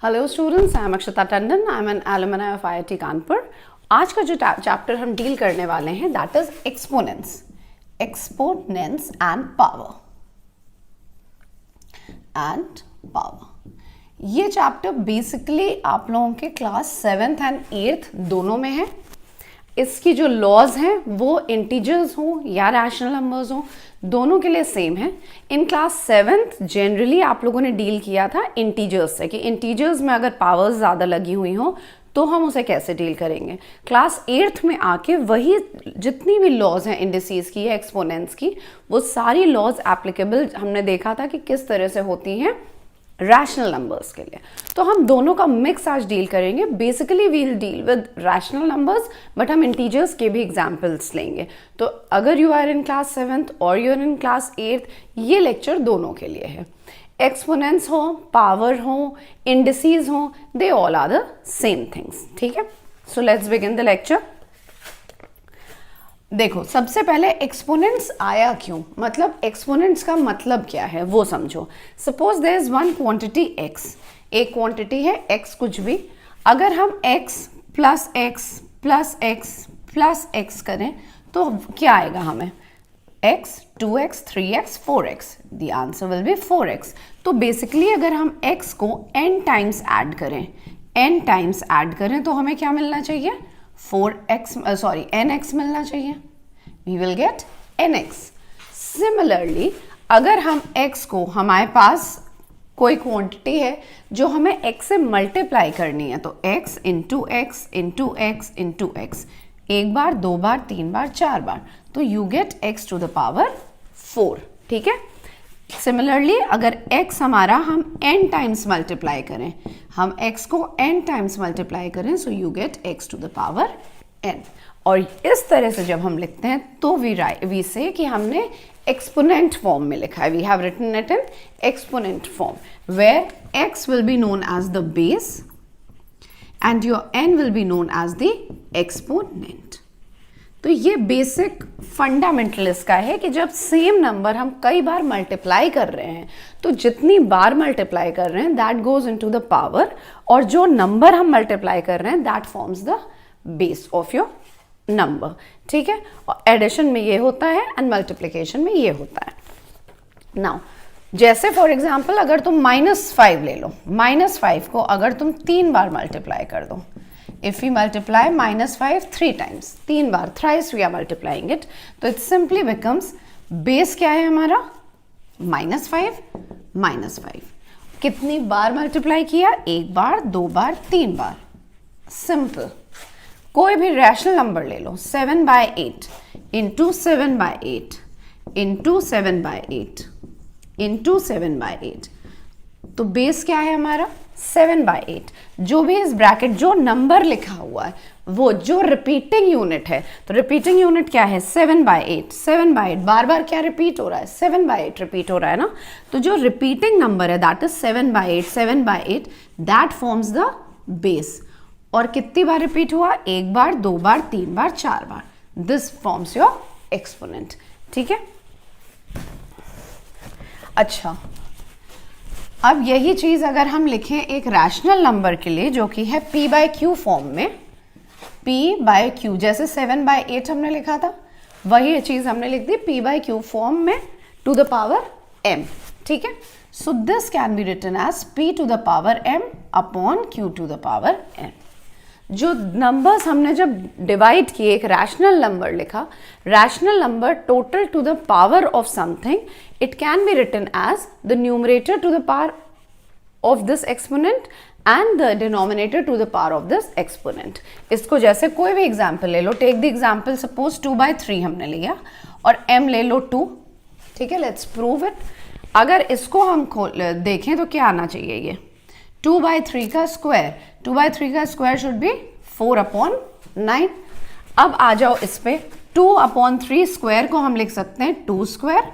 Hello students, I am Akshata Tandon. I am an alumni of IIT Kanpur. आज का जो chapter हम डील करने वाले हैं that is exponents and power. ये चैप्टर बेसिकली आप लोगों के क्लास 7th एंड 8th दोनों में है। इसकी जो लॉज हैं वो इंटीजर्स हो या रैशनल नंबर्स हो, दोनों के लिए सेम है। इन क्लास 7th जनरली आप लोगों ने डील किया था इंटीजर्स से कि इंटीजर्स में अगर पावर्स ज़्यादा लगी हुई हो तो हम उसे कैसे डील करेंगे। क्लास 8th में आके वही जितनी भी लॉज हैं इंडिसेस की या एक्सपोनेंट्स की, वो सारी लॉज एप्लीकेबल हमने देखा था कि किस तरह से होती हैं रैशनल नंबर्स के लिए। तो हम दोनों का मिक्स आज डील करेंगे। Basically we will deal with rational numbers, but हम इंटीजर्स के भी एग्जांपल्स लेंगे। तो अगर you are in class 7th और you are in class 8th, ये लेक्चर दोनों के लिए है। एक्सपोनेंट्स हो, पावर हो, इंडिसेस हो, they all are the same things. ठीक है, so let's begin the lecture. देखो, सबसे पहले एक्सपोनेंट्स आया क्यों, मतलब एक्सपोनेंट्स का मतलब क्या है वो समझो। Suppose there is one quantity x, एक क्वांटिटी है x कुछ भी। अगर हम x plus x plus x plus x करें तो क्या आएगा हमें? x, 2x, 3x, 4x। The answer will be 4x। तो बेसिकली अगर हम x को n टाइम्स ऐड करें तो हमें क्या मिलना चाहिए? 9x मिलना चाहिए। We will get nx। Similarly, अगर हम x को, हमारे पास कोई क्वांटिटी है जो हमें x से मल्टीप्लाई करनी है, तो x into x into x into x, एक बार, दो बार, तीन बार, चार बार, तो you get x to the power 4। ठीक है। सिमिलरली अगर x हमारा हम n टाइम्स मल्टीप्लाई करें, हम x को n टाइम्स मल्टीप्लाई करें, so you get x to the power n। और इस तरह से जब हम लिखते हैं तो वी से कि हमने एक्सपोनेंट फॉर्म में लिखा है। We have written it in exponent form where x will be known as the base and your n will be known as the exponent. तो ये बेसिक फंडामेंटल इसका है कि जब सेम नंबर हम कई बार मल्टीप्लाई कर रहे हैं तो जितनी बार मल्टीप्लाई कर रहे हैं that goes into the power, और जो नंबर हम मल्टीप्लाई कर रहे हैं that forms the base of your number. ठीक है, और एडिशन में ये होता है एंड मल्टीप्लिकेशन में ये होता है। नाउ जैसे फॉर एग्जाम्पल अगर तुम -5 ले लो, -5 को अगर तुम 3 बार मल्टीप्लाई कर दो, if we multiply -5 3 times, 3 bar, thrice we are multiplying it, तो it simply becomes, बेस क्या है हमारा? -5। कितनी बार मल्टीप्लाई किया? एक बार, दो बार, तीन बार। सिंपल। कोई भी रैशनल नंबर ले लो, 7/8 इंटू 7/8 इंटू 7/8 इंटू 7/8, तो बेस क्या है हमारा? 7/8। जो भी इस ब्रैकेट जो नंबर लिखा हुआ है वो जो रिपीटिंग यूनिट है, तो रिपीटिंग यूनिट क्या है? 7/8। 7/8 बार बार क्या रिपीट हो रहा है? 7/8 रिपीट हो रहा है ना। तो जो रिपीटिंग नंबर है that is 7/8 that forms the base. और कितनी बार रिपीट हुआ? एक बार, दो बार, तीन बार, चार बार। This forms your exponent. ठीक है। अच्छा, अब यही चीज अगर हम लिखें एक रैशनल नंबर के लिए जो कि है p/q फॉर्म में, p/q, जैसे 7/8 हमने लिखा था वही चीज हमने लिख दी p/q फॉर्म में टू द पावर m। ठीक है, so this can be written as p to the power m upon q to the power n। जो नंबर्स हमने जब डिवाइड किए, एक रैशनल नंबर लिखा, rational number total to the power of something, it can be written as the numerator to the power of this exponent and the denominator to the power of this exponent। इसको जैसे कोई भी example ले लो, take the example suppose 2/3 हमने लिया और m ले लो 2। ठीक है, लेट्स प्रूव इट। अगर इसको हम देखें तो क्या आना चाहिए? ये 2/3 का स्क्वायर, 2/3 का स्क्वायर शुड बी 4/9। अब आ जाओ इस पे, 2/3 स्क्वायर को हम लिख सकते हैं 2 square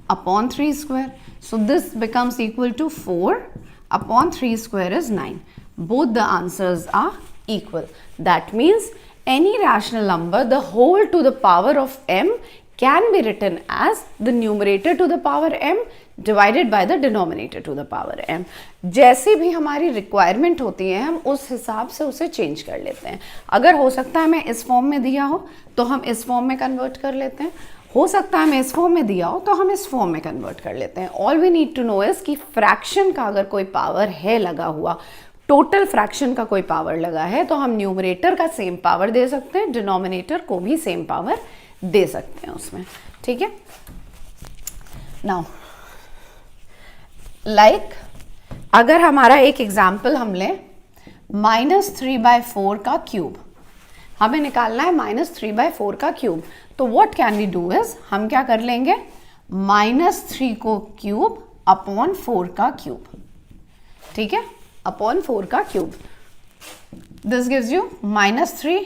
upon 3 square, so this becomes equal to 4/3 square is 9। Both the answers are equal. That means any rational number the whole to the power of m can be written as the numerator to the power m divided by the denominator to the power m। जैसी भी हमारी requirement होती है हम उस हिसाब से उसे चेंज कर लेते हैं। अगर हो सकता है मैं इस फॉर्म में दिया हो तो हम इस फॉर्म में कन्वर्ट कर लेते हैं, हो सकता है मैं इस फॉर्म में दिया हो तो हम इस फॉर्म में कन्वर्ट कर लेते हैं। All we need to know is कि फ्रैक्शन का अगर कोई पावर है लगा हुआ, टोटल फ्रैक्शन का कोई पावर लगा है, तो हम न्यूमरेटर का सेम पावर दे सकते हैं, डिनोमिनेटर को भी सेम पावर दे सकते हैं उसमें। ठीक है, नाउ लाइक अगर हमारा एक एग्जाम्पल हम लें -3/4 का क्यूब, हमें निकालना है -3/4 का क्यूब, तो what can we do is हम क्या कर लेंगे, -3 को क्यूब अपॉन 4 का क्यूब, ठीक है, अपॉन 4 का cube. This gives you -3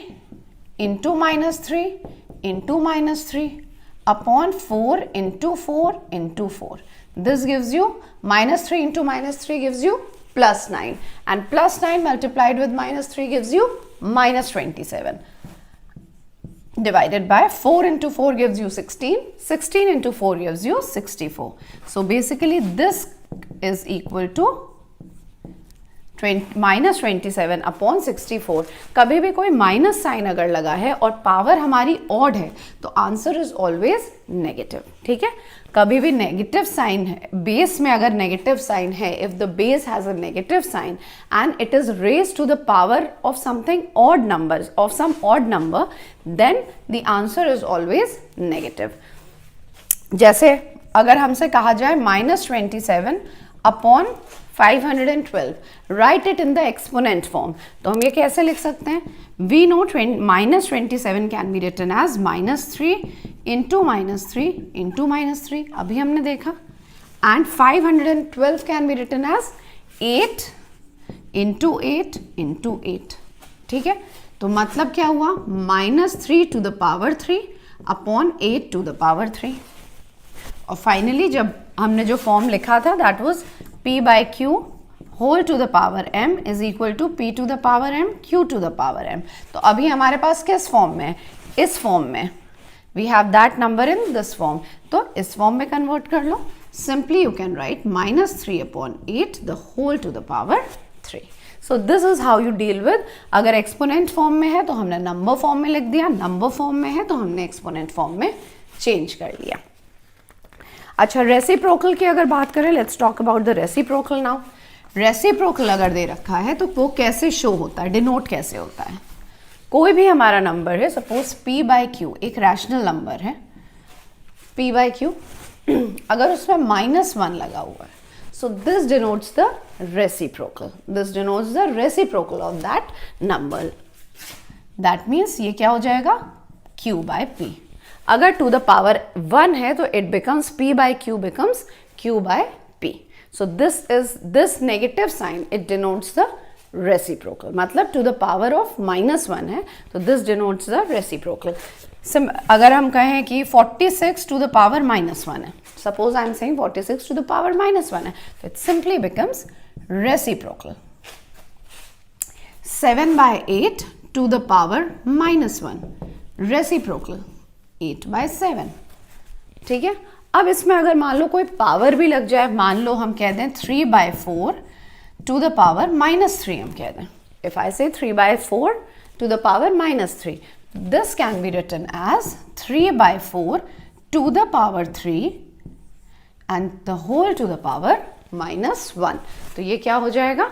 into -3 into -3 upon 4 into 4 into 4। This gives you -3 into -3 gives you +9, and +9 multiplied with -3 gives you -27, divided by 4 into 4 gives you 16, 16 into 4 gives you 64. So basically this is equal to -27 upon 64। कभी भी कोई minus sign अगर लगा है और power हमारी odd है तो आंसर इज ऑलवेज नेगेटिव। ठीक है, कभी भी नेगेटिव साइन है, बेस में अगर नेगेटिव साइन है, if the base has a negative sign and it is raised to the power of something odd number, of some odd number, then the answer is always negative. जैसे अगर हमसे कहा जाए -27 upon 512, write it in the exponent form, तो हम ये कैसे लिख सकते हैं, we know -27 can be written as -3 into -3 into -3, अभी हमने देखा, and 512 can be written as 8 into 8 into 8। ठीक है, तो मतलब क्या हुआ, -3 to the power 3 upon 8 to the power 3। और फाइनली जब हमने जो फॉर्म लिखा था that was p/q whole to the power m is equal to p to the power m q to the power m। तो अभी हमारे पास किस फॉर्म में, इस फॉर्म में, we have that number in this form, तो इस फॉर्म में कन्वर्ट कर लो। Simply you can write -3 upon 8 the whole to the power 3। So this is how you deal with, अगर एक्सपोनेंट फॉर्म में है तो हमने नंबर फॉर्म में लिख दिया, नंबर फॉर्म में है तो हमने एक्सपोनेंट फॉर्म में चेंज कर लिया। अच्छा, रेसिप्रोकल की अगर बात करें, let's talk about the reciprocal now. Reciprocal अगर दे रखा है तो वो कैसे शो होता है, डिनोट कैसे होता है। कोई भी हमारा नंबर है, सपोज p/q एक रैशनल नंबर है, p/q अगर उसमें -1 लगा हुआ है, so this denotes the reciprocal, this denotes the reciprocal of that number. That means ये क्या हो जाएगा, q/p। अगर टू द पावर 1 है तो it becomes p/q becomes q/p। So this negative sign it denotes the reciprocal, मतलब to the power of -1 है तो दिस डिनोट्स द रेसिप्रोकल। अगर हम कहें कि 46 टू द पावर -1 है, suppose I am saying 46 to the power -1 है, तो it simply becomes reciprocal. 7/8 to the power -1 reciprocal 8/7। ठीक है, अब इसमें अगर मान लो कोई पावर भी लग जाए, मान लो हम कह दें 3/4 टू द पावर -3, हम कह दें, if I say 3/4 to the power -3, this can be written as 3/4 to the power 3 and the whole to the power -1। तो ये क्या हो जाएगा,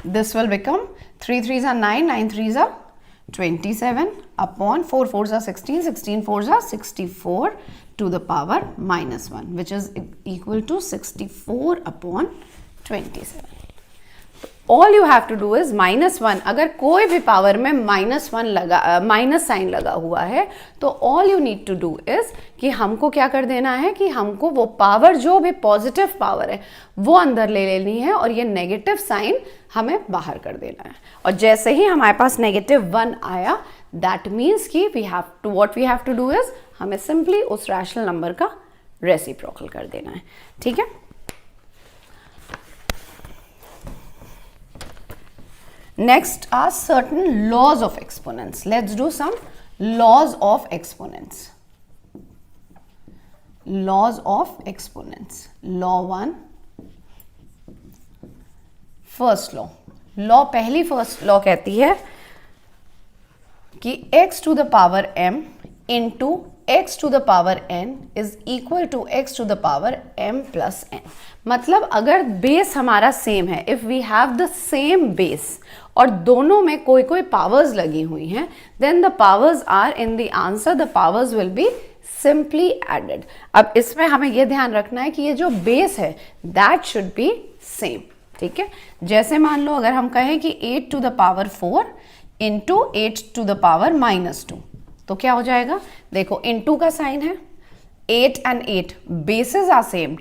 this will become 3 3s are 9, 9 3s are 27 upon 4 4s are 16, 16 4s are 64 to the power -1, which is equal to 64 upon 27. All you have to do is -1, अगर कोई भी power में -1 लगा, माइनस साइन लगा हुआ है, तो all you need to do is कि हमको क्या कर देना है कि हमको वो पावर, जो भी पॉजिटिव पावर है वो अंदर ले लेनी है और ये नेगेटिव साइन हमें बाहर कर देना है। और जैसे ही हमारे पास -1 आया, दैट मीन्स कि we have to, what we have to do is हमें सिंपली उस रैशनल नंबर का रेसिप्रोकल कर देना है। ठीक है, next are certain laws of exponents. Let's do some laws of exponents. Laws of exponents. Law 1, first law पहली first law कहती है कि x to the power m into x to the power n is equal to x to the power m plus n. मतलब अगर base हमारा same है, if we have the same base और दोनों में कोई कोई पावर्स लगी हुई हैं, then the powers are in the answer, the powers will be simply added. अब इसमें हमें यह ध्यान रखना है कि ये जो बेस है दैट शुड बी सेम. ठीक है, जैसे मान लो अगर हम कहें कि 8 to the power 4 into 8 to the power -2, तो क्या हो जाएगा? देखो इंटू का साइन है, 8 and 8 bases are same.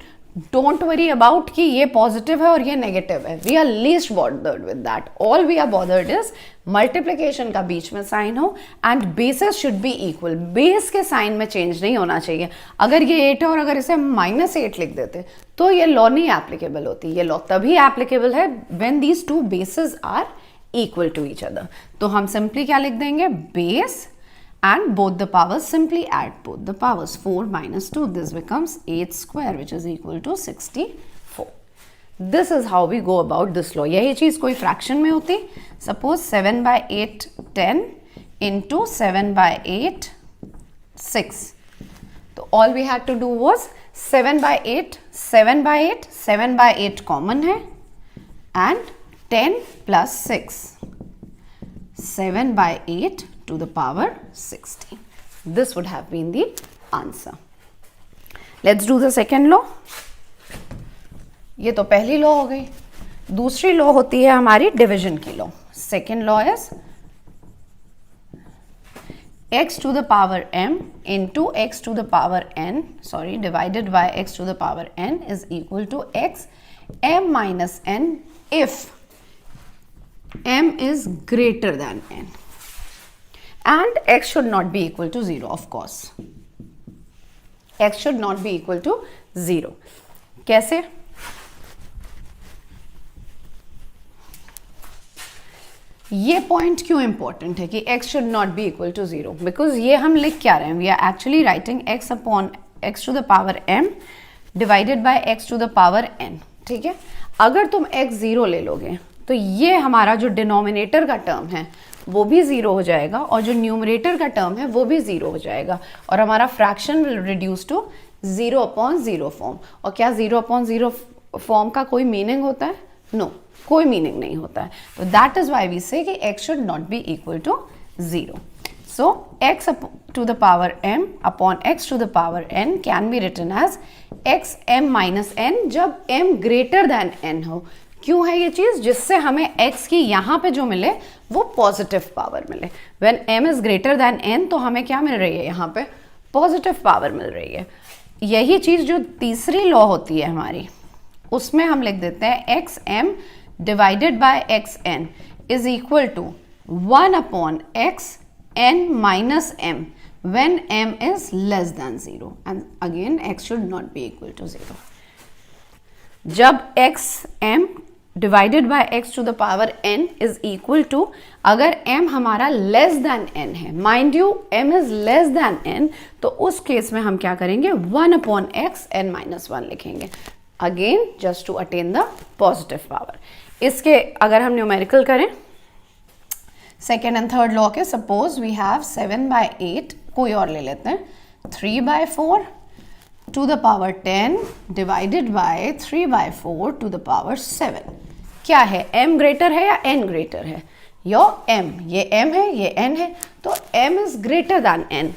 Don't worry about कि ये पॉजिटिव है और ये नेगेटिव है. We are least bothered with that. All we are bothered is multiplication का बीच में साइन हो and bases should be equal. Base के साइन में चेंज नहीं होना चाहिए. अगर ये 8 है और अगर इसे -8 लिख देते तो ये लॉ नहीं एप्लीकेबल होती. ये लॉ तभी एप्लीकेबल है when these two bases are equal to each other. तो हम सिंपली क्या लिख देंगे? Base and both the powers, simply add both the powers. 4 minus 2, this becomes 8 square which is equal to 64. This is how we go about this law. यही चीज कोई fraction में होती, suppose 7 by 8 10 into 7 by 8 6. तो all we had to do was 7 by 8 7 by 8 7 by 8 common है and 10 plus 6 7 by 8 to the power 16. This would have been the answer. Let's do the second law. ये तो पहली law हो गई. दूसरी law होती है हमारी डिवीजन की law. Second law is x to the power m into x to the power n, sorry, divided by x to the power n is equal to x m minus n if m is greater than n. And x should not be equal to 0, of course. x should not be equal to 0. कैसे? ये point क्यों important है कि x should not be equal to 0? Because ये हम लिख क्या रहे हैं? We are actually writing x upon x to the power m divided by x to the power n. ठीक है, अगर तुम x 0 ले लोगे तो ये हमारा जो डिनोमिनेटर का टर्म है वो भी 0 हो जाएगा और जो न्यूमरेटर का टर्म है वो भी 0 हो जाएगा और हमारा fraction will reduce to 0 upon 0 form. और क्या 0 अपॉन 0 फॉर्म का कोई मीनिंग होता है? नो, कोई मीनिंग नहीं होता है. तो that is why we say कि x should not be equal to 0. So x to the power m upon x to the power n can be written as x m minus n जब m greater than n हो. क्यों है ये चीज? जिससे हमें x की यहाँ पे जो मिले वो पॉजिटिव पावर मिले. When m is greater than n तो हमें क्या मिल रही है? यहाँ पे पॉजिटिव पावर मिल रही है. यही चीज जो तीसरी लॉ होती है हमारी, उसमें हम लिख देते हैं x m divided by x n is equal to 1 upon x n minus m when m is less than 0. and again x should not be equal to 0. जब x m divided by x to the power n is equal to, अगर m हमारा less than n है, mind you m is less than n, तो उस case में हम क्या करेंगे? 1 अपॉन x n माइनस 1 लिखेंगे. Again just to attain the positive power. इसके अगर हम न्यूमेरिकल करें सेकेंड एंड थर्ड लॉ के, सपोज वी हैव 7 by 8, कोई और ले लेते हैं, 3 by 4 to the power 10 divided by 3 by 4 to the power 7. क्या है? m ग्रेटर है या n ग्रेटर है? योर m, ये m है, ये n है, तो m is greater than n.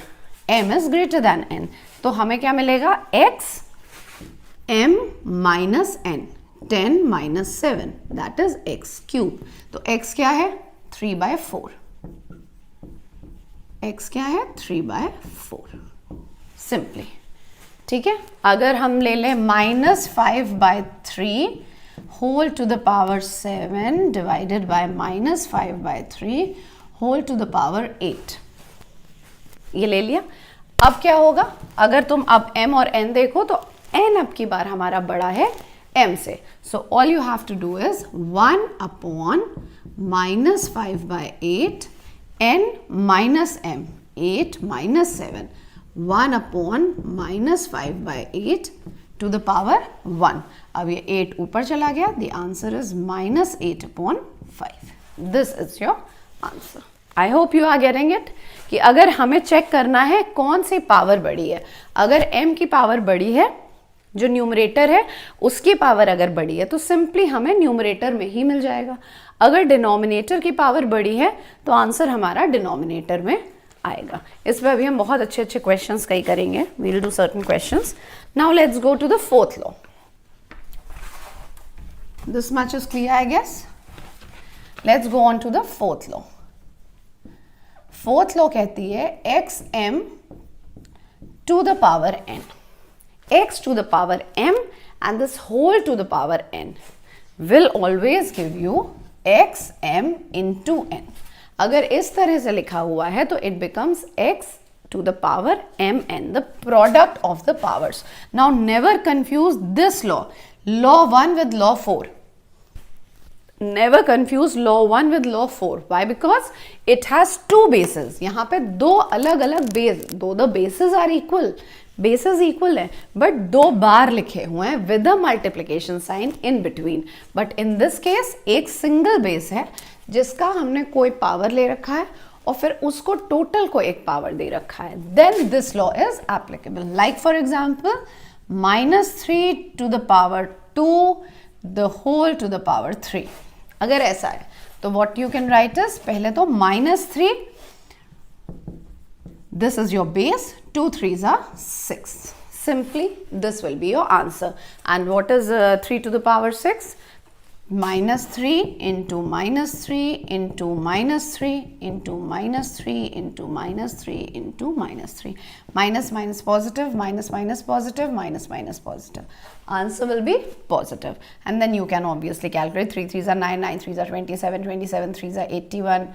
m is greater than n, तो हमें क्या मिलेगा? x m minus n, 10 minus 7, that is x cube. तो x क्या है? 3 by 4. x क्या है? 3 by 4. सिंपली. ठीक है, अगर हम ले लें -5 by 3 whole to the power 7 divided by -5 by 3 whole to the power 8, ये ले लिया. अब क्या होगा? अगर तुम अब m और n देखो तो n अब की बार हमारा बड़ा है m से. So all you have to do is 1 upon -5 by 8 n minus m, 8 minus 7, 1 upon -5/8 to the power 1. अब ये 8 ऊपर चला गया, the answer is -8/5. This is your answer. I hope you are getting it. कि अगर हमें check करना है कौन सी पावर बड़ी है, अगर m की पावर बड़ी है, जो न्यूमरेटर है उसकी पावर अगर बड़ी है तो सिंपली हमें न्यूमरेटर में ही मिल जाएगा. अगर डिनोमिनेटर की पावर बड़ी है तो आंसर हमारा डिनोमिनेटर में आएगा. इस पर अभी हम बहुत अच्छे अच्छे क्वेश्चंस कई करेंगे. We will do certain questions. Now let's go to the fourth law. This much is clear I guess. Let's go on to the fourth law. Fourth law कहती है xm to the power n. x to the power m and this whole to the power n will always give you xm into n. अगर इस तरह से लिखा हुआ है तो it becomes x to the power mn, the product of the powers. Now never confuse this law, law 1 with law 4. Never confuse law 1 with law 4. Why? Because it has two bases. यहाँ पे दो अलग अलग base, दो the bases are equal. Bases equal है but दो बार लिखे हुए हैं with a multiplication sign in between. But in this case एक सिंगल बेस है जिसका हमने कोई पावर ले रखा है और फिर उसको टोटल को एक पावर दे रखा है. Then this law is applicable. Like for example -3 to the power 2 the whole to the power 3. अगर ऐसा है तो what you can write is, पहले तो -3, this is your base, 2 3s are 6. Simply this will be your answer. And what is 3 to the power 6? -3 into -3 into -3 into -3 into -3 into -3. Minus minus positive, minus minus positive, minus minus positive. Answer will be positive. And then you can obviously calculate 3 3s are 9, 9 3s are 27, 27 3s are 81.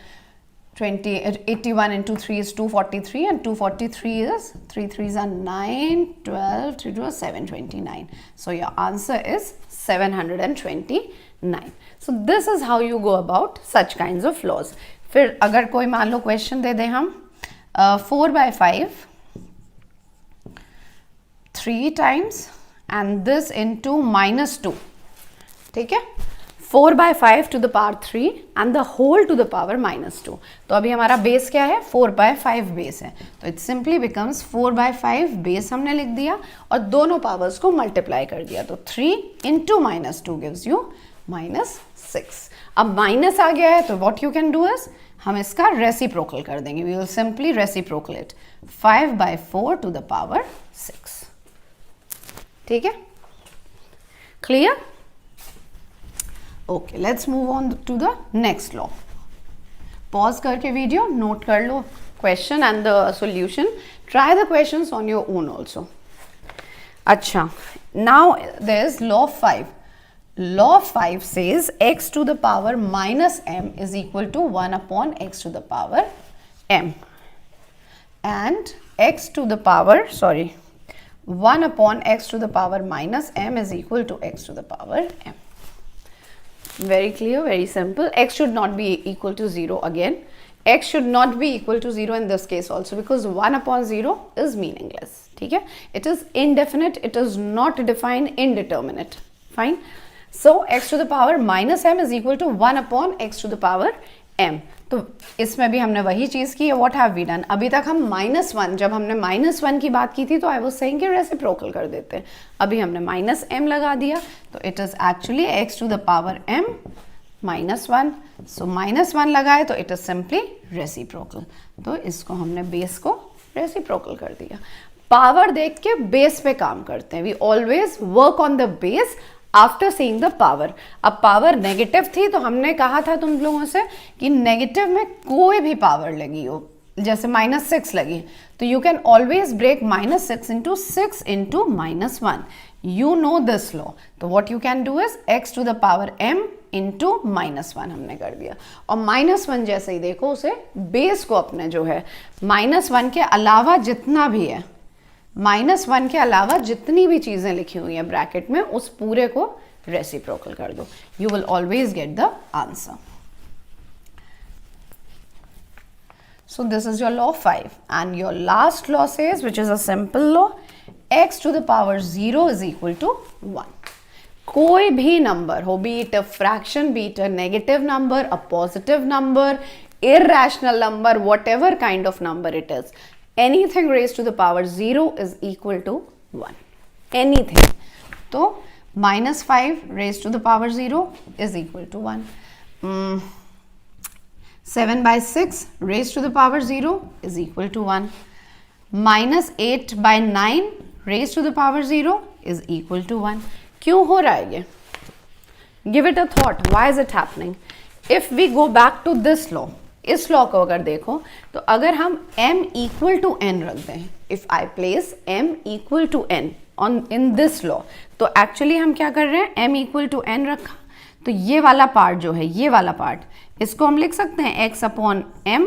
81 into 3 is 243 and 243 is 3 3s are 9, 12, 3 2 are 729. So your answer is 729. So this is how you go about such kinds of laws. फिर अगर कोई मान लो question दे दें हम 4/5 3 times and this into -2. ठीक है, 4/5 to the power 3 and the whole to the power -2. तो अभी हमारा बेस क्या है, 4/5 बेस है, तो इट सिंपली बिकम्स 4/5 बेस हमने लिख दिया और दोनों पावर्स को मल्टीप्लाई कर दिया. तो 3 into -2 gives you -6. अब माइनस आ गया है तो what you can do is, हम इसका रेसिप्रोकल कर देंगे. We will simply reciprocal it 5/4 to the power 6. ठीक है, clear? Okay, let's move on to the next law. Pause करके वीडियो नोट कर लो question and the solution. Try the questions on your own also. अच्छा, now there is law 5. Law 5 says x to the power -m is equal to 1 upon x to the power m, and x to the power 1 upon x to the power -m is equal to x to the power m. Very clear, very simple. X should not be equal to 0 again. X should not be equal to 0 in this case also because 1 upon 0 is meaningless. ठीक है, it is indefinite, it is not defined, indeterminate. Fine. So x to the power -m is equal to 1 upon x to the power m. तो इसमें भी हमने वही चीज़ की है. What have we done, अभी तक हम -1, जब हमने -1 की बात की थी तो आई वाज सेइंग कि रेसिप्रोकल कर देते हैं. अभी हमने -m लगा दिया तो it is actually x to the power m -1. सो -1 लगाए तो इट इज़ सिंपली रेसिप्रोकल. तो इसको हमने बेस को रेसिप्रोकल कर दिया. पावर देख के बेस पे काम करते हैं. We always work on the base after seeing the power. अब पावर नेगेटिव थी तो हमने कहा था तुम लोगों से कि नेगेटिव में कोई भी पावर लगी हो, जैसे -6 लगी, तो you can always break -6 into 6 into -1. You know this law. तो what you can do is x to the power m into -1 हमने कर दिया. और -1 जैसे ही देखो उसे बेस को अपने जो है -1 के अलावा जितना भी है, -1 के अलावा जितनी भी चीज़ें लिखी हुई हैं ब्रैकेट में उस पूरे को रेसिप्रोकल कर दो. You will always get the answer. So this is your law 5, and your last law says, which is a simple law, x to the power 0 is equal to 1. कोई भी नंबर हो, be it a fraction, be it a negative number, a positive number, irrational number, whatever kind of number it is, anything raised to the power 0 is equal to 1. Anything. तो -5 raised to the power 0 is equal to 1. 7/6 raised to the power 0 is equal to 1. -8/9 raised to the power 0 is equal to 1. क्यों हो रहा है ये? Give it a thought. Why is it happening? If we go back to this law, इस law को अगर देखो तो अगर हम m equal to n रख दें, if I place m equal to n in this law, तो एक्चुअली हम क्या कर रहे हैं, m equal to n रखा, तो ये वाला पार्ट जो है, ये वाला पार्ट, इसको हम लिख सकते हैं x upon m,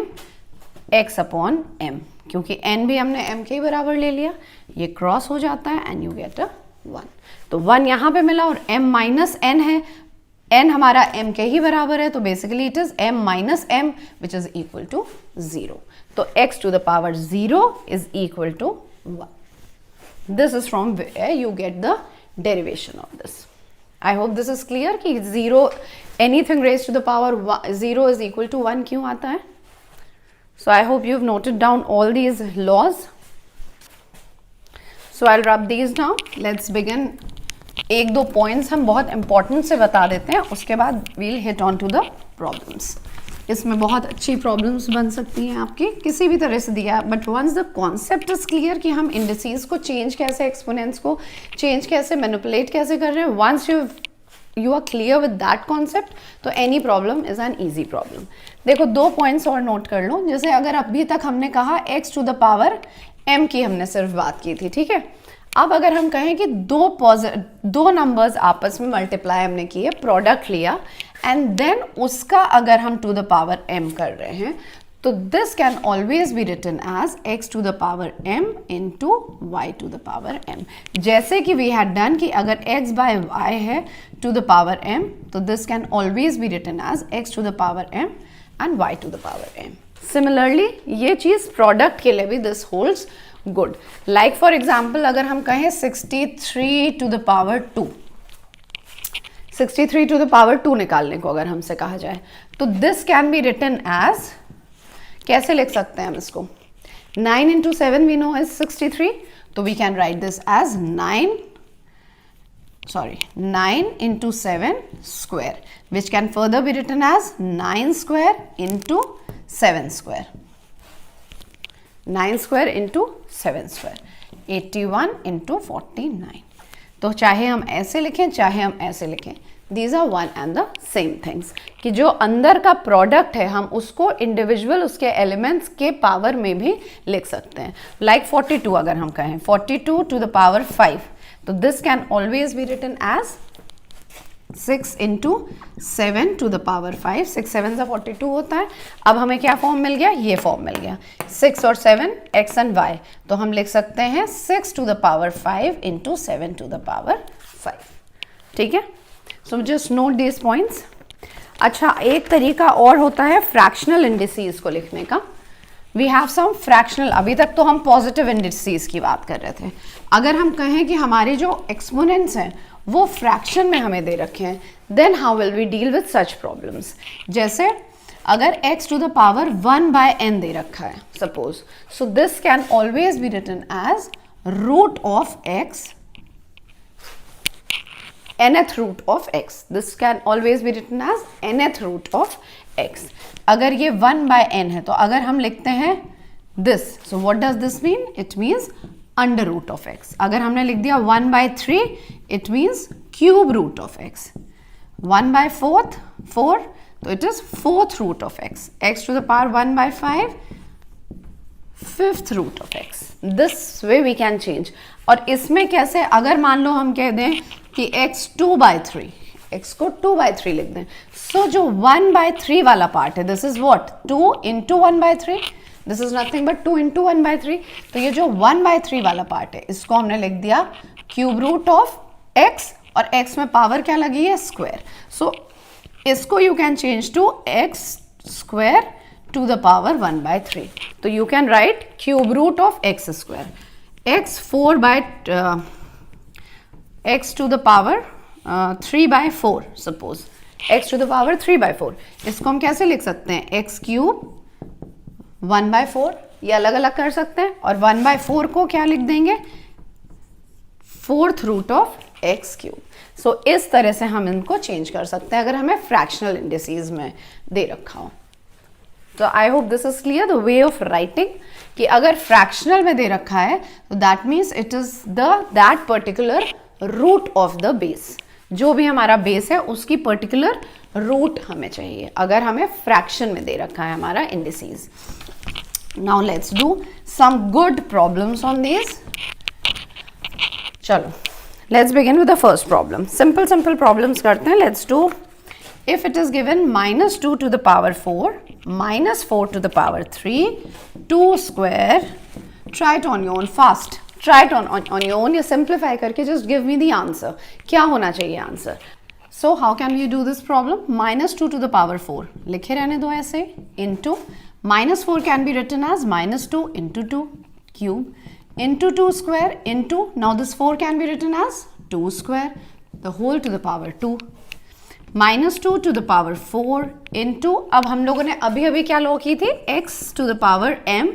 x upon m, क्योंकि n भी हमने m के बराबर ले लिया, ये क्रॉस हो जाता है एंड यू गेट अ 1. तो 1 यहाँ पे मिला और m माइनस n है, n हमारा m के ही बराबर है, तो basically it is m minus m which is equal to 0. तो x to the power 0 is equal to 1. This is from where you get the derivation of this. I hope this is clear कि 0 anything raise to the power 0 is equal to 1 क्यों आता है. So I hope you have noted down all these laws. So I'll rub these now. Let's begin. एक दो points हम बहुत important से बता देते हैं, उसके बाद we'll hit on to the problems. इसमें बहुत अच्छी प्रॉब्लम्स बन सकती हैं आपकी, किसी भी तरह से दिया है, but once the concept is clear कि हम इंडिसेस को चेंज कैसे, एक्सपोनेंट्स को चेंज कैसे, मैनिपुलेट कैसे कर रहे हैं, once you are clear with that concept, तो any problem is an easy problem. देखो 2 पॉइंट्स और नोट कर लो. जैसे अगर अभी तक हमने कहा x to the power m की हमने सिर्फ बात की थी, ठीक है. अब अगर हम कहें कि दो नंबर्स आपस में मल्टीप्लाई हमने किए, प्रोडक्ट लिया, एंड देन उसका अगर हम टू द पावर m कर रहे हैं, तो this can always be written as x to the power m into y to the power m. जैसे कि वी हैड डन कि अगर x बाय y है टू द पावर m, तो this can always be written as x to the power m and y to the power m. Similarly ये चीज product के लिए भी this holds good. Like for example अगर हम कहें 63 to the power 2, 63 to the power 2 निकालने को अगर हमसे कहा जाए, तो this can be written as, कैसे लिख सकते हैं हम इसको, 9 इंटू 7 वी नो इज 63, तो we can write this as 9 into 7 square, which can further be written as 9 square into 7 square. 9 square into 7 square. 81 into 49. तो चाहे हम ऐसे लिखें चाहे हम ऐसे लिखें, these are one and the same things. कि जो अंदर का प्रोडक्ट है हम उसको इंडिविजुअल उसके एलिमेंट्स के पावर में भी लिख सकते हैं. लाइक 42 अगर हम कहें 42 to the power 5, तो this can always be written as 6 into 7 to the power 5. 6 7 से 42 होता है. अब हमें क्या फॉर्म मिल गया, ये फॉर्म मिल गया, 6 और 7 x and y, तो हम लिख सकते हैं 6 to the power 5 into 7 to the power 5. ठीक है, so just note this points. अच्छा, एक तरीका और होता है फ्रैक्शनल इंडिसेस को लिखने का. वी हैव सम फ्रैक्शनल, अभी तक तो हम पॉजिटिव इंडिसेस की बात कर रहे थे. अगर हम कहें कि हमारे जो एक्सपोनेंट्स हैं वो फ्रैक्शन में हमें दे रखे हैं, then how will we deal with such problems. जैसे अगर x to the power 1 by n दे रखा है suppose, so this can always be written as root of x, nth root of x. This can always be written as nth root of x. अगर ये 1 by n है तो अगर हम लिखते हैं this, so what does this mean? It means under root of x. अगर हमने लिख दिया 1 by 3, it means cube root of x. 1 by 4, तो it is 4th root of x. x to the power 1 by 5, 5th root of x. This way we can change. और इसमें कैसे, अगर मान लो हम कह दें कि x 2 by 3, x को 2 by 3 लिख दें, so जो 1 by 3 वाला पार्ट है, this is what, 2 into 1 by 3, this is nothing but 2 into 1 by 3. तो ये जो 1 by 3 वाला पार्ट है इसको हमने लिख दिया क्यूब रूट ऑफ x, और x में पावर क्या लगी है, स्क्वायर. सो इसको you can change to x square to the power 1/3. तो you can write cube root of x square. x 4 by x to the power 3/4 suppose. x to the power 3/4. इसको हम कैसे लिख सकते हैं? x cube 1/4, ये अलग अलग कर सकते हैं, और 1/4 को क्या लिख देंगे? 4th root of x cube. सो इस तरह से हम इनको चेंज कर सकते हैं अगर हमें फ्रैक्शनल इंडिसेस में दे रखा हो. तो I hope this is clear the way of writing, कि अगर फ्रैक्शनल में दे रखा है तो that means it is that particular root of the base. जो भी हमारा बेस है उसकी पर्टिकुलर रूट हमें चाहिए अगर हमें फ्रैक्शन में दे रखा है हमारा indices. Now let's do some good problems on this. चलो, let's begin with the first problem. Simple problems करते हैं. Let's do, if it is given -2 to the power 4, -4 to the power 3, 2 square, try it on your own fast. Try it on your own. ये simplify करके just give me the answer. क्या होना चाहिए answer? So how can we do this problem? -2 to the power 4. लिखे रहने दो ऐसे. Into -4 can be written as -2 into 2 cube. Into 2 square into, now this 4 can be written as 2 square, the whole to the power 2. -2 to the power 4 into, अब हम लोगों ने अभी क्या लो की थी? x to the power m,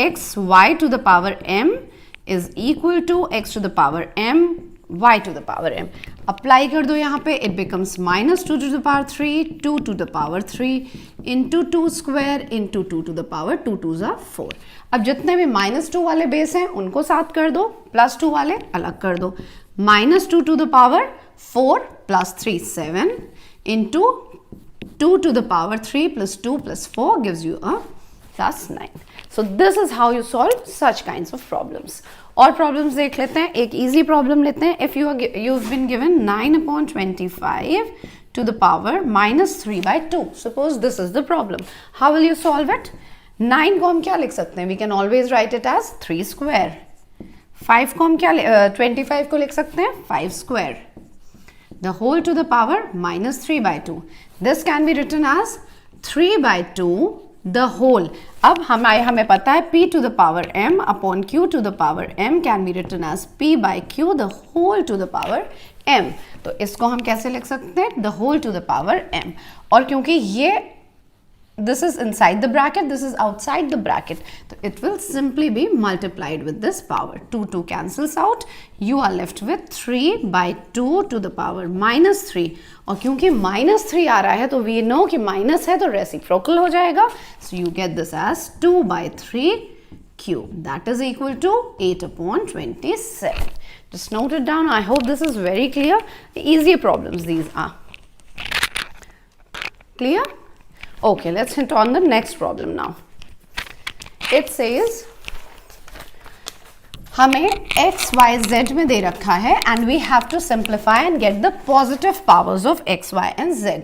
x y to the power m is equal to x to the power m y to the power m. Apply कर दो यहाँ पे, it becomes -2 to the power 3, 2 to the power 3 into 2 square into 2 to the power 2 2s are 4. अब जितने भी -2 वाले base हैं उनको साथ कर दो, +2 वाले अलग कर दो. -2 to the power 4 plus 3 7 into 2 to the power 3 plus 2 plus 4 gives you a +9. So this is how you solve such kinds of problems. और प्रॉब्लम्स देख लेते हैं. एक इजी प्रॉब्लम लेते हैं. If you've been given 9/25 to the power -3/2. Suppose this is the problem. How will you solve it? 9 को हम क्या लिख सकते हैं? We can always write it as 3 square. 5 को हम क्या 25 को लिख सकते हैं 5 square. The whole to the power -3/2. This can be written as 3/2 the whole. अब हमें पता है p to the power m upon q to the power m can be written as p by q the whole to the power m. तो इसको हम कैसे लिख सकते हैं? The whole to the power m. और क्योंकि ये this is inside the bracket, this is outside the bracket, so it will simply be multiplied with this power. 2 cancels out. You are left with 3/2 to the power -3. और क्योंकि -3 आ रहा है तो we know कि minus है तो reciprocal हो जाएगा. So you get this as 2/3 cube. That is equal to 8/27. Just note it down. I hope this is very clear. Easier problems these are. Clear? Okay, let's hit on the next problem now. It says हमें x, y, z में दे रखा है and we have to simplify and get the positive powers of x, y and z.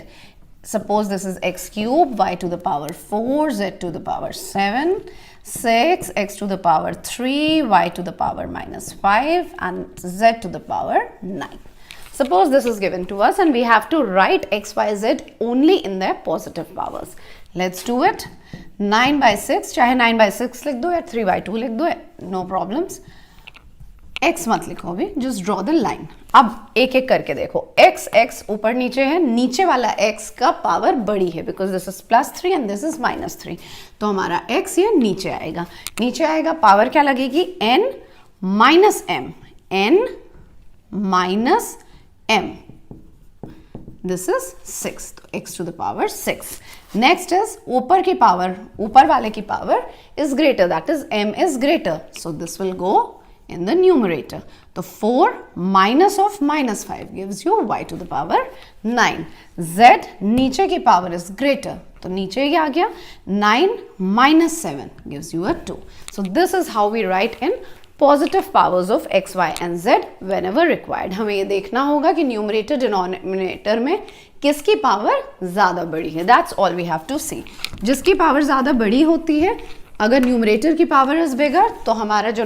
Suppose this is x cube, y to the power 4, z to the power 7, 6, x to the power 3, y to the power -5 and z to the power 9. Suppose this is given to us and we have to write x, y, z only in their positive powers. Let's do it. 9/6, चाहे 9/6 लिख दो या 3/2 लिख दो, no problems. x मत लिखो अभी, just draw the line. अब एक एक करके देखो. x ऊपर नीचे है, नीचे वाला x का पावर बड़ी है because this is +3 and this is -3. तो हमारा x ये नीचे आएगा. पावर क्या लगेगी? n minus m. n minus m. This is 6. तो x to the power 6. Next is ऊपर की पावर, ऊपर वाले की power is greater, that is m is greater. So this will go in the numerator. तो 4 minus of -5 gives you y to the power 9. z नीचे की power is greater, तो नीचे ही आ गया. 9 minus 7 gives you a 2. So this is how we write in positive powers of x, y and z whenever required. हमें ये देखना होगा कि न्यूमरेटर डिनोमिनेटर में किसकी पावर ज़्यादा बड़ी है. That's all we have to see. जिसकी पावर ज़्यादा बड़ी होती है, अगर न्यूमरेटर की पावर इज बिगर तो हमारा जो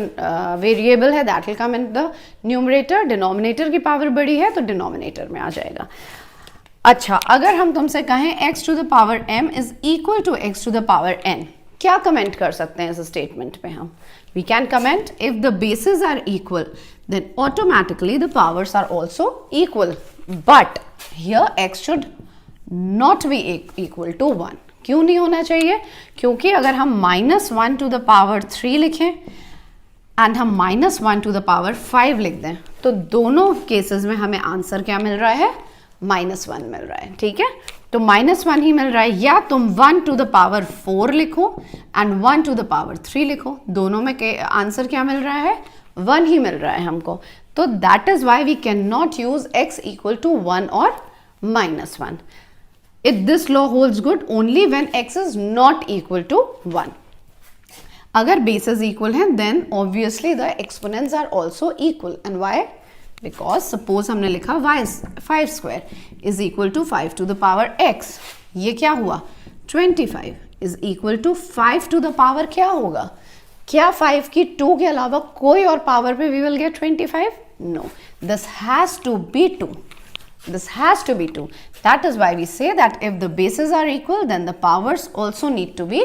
वेरिएबल है that will come in the numerator. Denominator की पावर बड़ी है तो डिनोमिनेटर में आ जाएगा. अच्छा, अगर हम तुमसे कहें x to the power m is equal to x to the power n, क्या कमेंट कर सकते हैं इस स्टेटमेंट पे हम? We can comment if the basis are equal then automatically the powers are also equal, but here x should not be equal to 1. क्यों नहीं होना चाहिए? क्योंकि अगर हम -1 टू द पावर 3 लिखें एंड हम -1 टू द पावर 5 लिख दें तो दोनों केसेस में हमें आंसर क्या मिल रहा है? -1 मिल रहा है. ठीक है, तो -1 ही मिल रहा है. या तुम 1 टू द पावर 4 लिखो एंड 1 टू द पावर 3 लिखो, दोनों में आंसर क्या मिल रहा है? 1 ही मिल रहा है हमको. तो that is why we can not use x equal to 1 और -1. This law holds good only when x is not equal to 1. अगर बेसेस इक्वल हैं then obviously the exponents are also equal. And why? Because suppose हमने लिखा y5 square is equal to 5 to the power x, ये क्या हुआ? 25 is equal to 5 to the power क्या होगा? क्या 5 की 2 के अलावा कोई और पावर पे we will get 25? No, this has to be 2. This has to be 2. That is why we say that if the bases are equal then the powers also need to be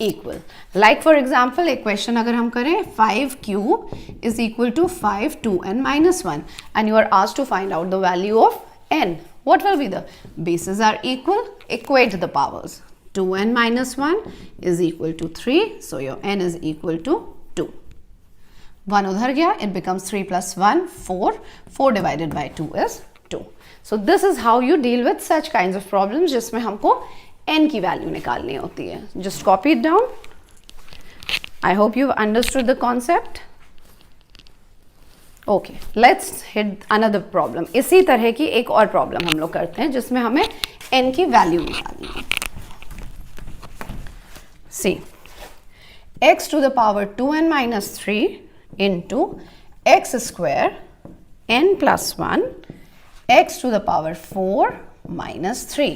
equal. Like for example एक question अगर हम करें 5 cube is equal to 5 2n minus 1 and you are asked to find out the value of n. What will be the bases are equal? Equate the powers. 2n minus 1 is equal to 3, so your n is equal to 2. 1 उधर गया, it becomes 3 plus 1 4. 4 divided by 2 is 2. So this is how you deal with such kinds of problems जिसमें हमको n की value निकालनी होती है. Just copy it down. I hope you've understood the concept. Okay, let's hit another problem. इसी तरह की एक और प्रॉब्लम हम लोग करते हैं जिसमें हमें n की वैल्यू निकालनी है. See, x to the power 2n minus 3 into x square n plus 1 x to the power 4 minus 3.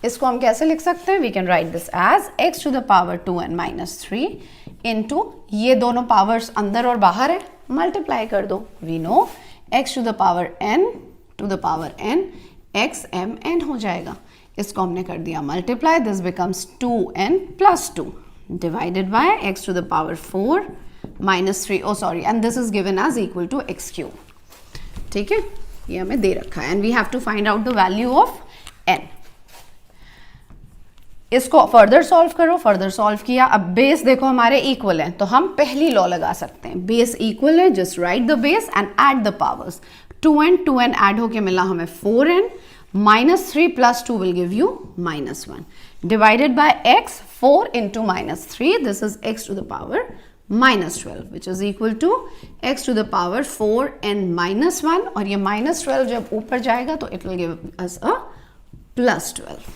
इसको हम कैसे लिख सकते हैं? We can write this as x to the power 2n minus 3 into ये दोनों पावर्स अंदर और बाहर है, मल्टीप्लाई कर दो. We know x to the power n to the power n x m n हो जाएगा. इसको हमने कर दिया multiply. This becomes 2n plus 2 divided by x to the power 4 minus 3. Oh sorry, and this is given as equal to x cube. ठीक है, ये हमें दे रखा है and we have to find out the value of n. इसको further solve करो. Further solve किया, अब बेस देखो हमारे इक्वल है तो हम पहली लॉ लगा सकते हैं. बेस इक्वल है, just right the base and add the powers. 2n add होके मिला हमें 4n -3 plus 2 will give you -1 divided by x. 4 into -3, this is x to the power -12 which is equal to x to the power 4n -1 और ये -12 जब ऊपर जाएगा तो it will give us a +12.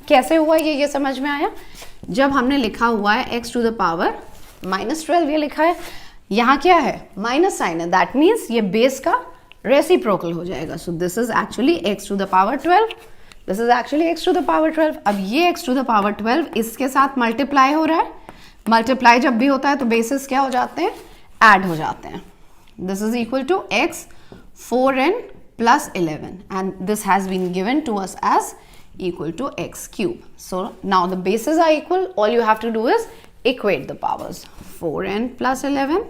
कैसे हुआ ये समझ में आया? जब हमने लिखा हुआ है x to the power -12 ये लिखा है, यहाँ क्या है? माइनस साइन है, दैट मीन्स ये बेस का रेसिप्रोकल हो जाएगा. सो this is actually x to the power 12. This is actually x to the power 12. अब ये x to the power 12 इसके साथ मल्टीप्लाई हो रहा है. मल्टीप्लाई जब भी होता है तो बेसिस क्या हो जाते हैं? ऐड हो जाते हैं. This is equal to x 4n plus 11 and this has been given to us as equal to x cube. So now the bases are equal. All you have to do is equate the powers. 4n plus 11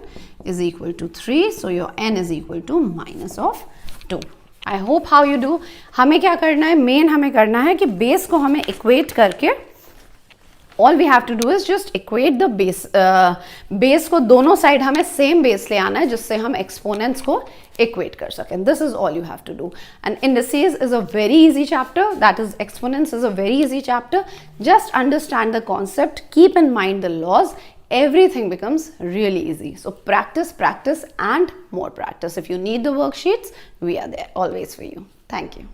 is equal to 3. So your n is equal to minus of 2. I hope how you do. हमें क्या करना है? Main हमें करना है कि base को हमें इक्वेट करके all we have to do is just equate the base. Base को दोनों साइड हमें सेम बेस ले आना है जिससे हम एक्सपोनेंट्स को इक्वेट कर सकें. This is all you have to do. And indices is a very easy chapter. That is exponents is a very easy chapter. Just understand the concept, keep in mind the laws. Everything becomes really easy. So practice, practice and more practice. If you need the worksheets, we are there always for you. Thank you.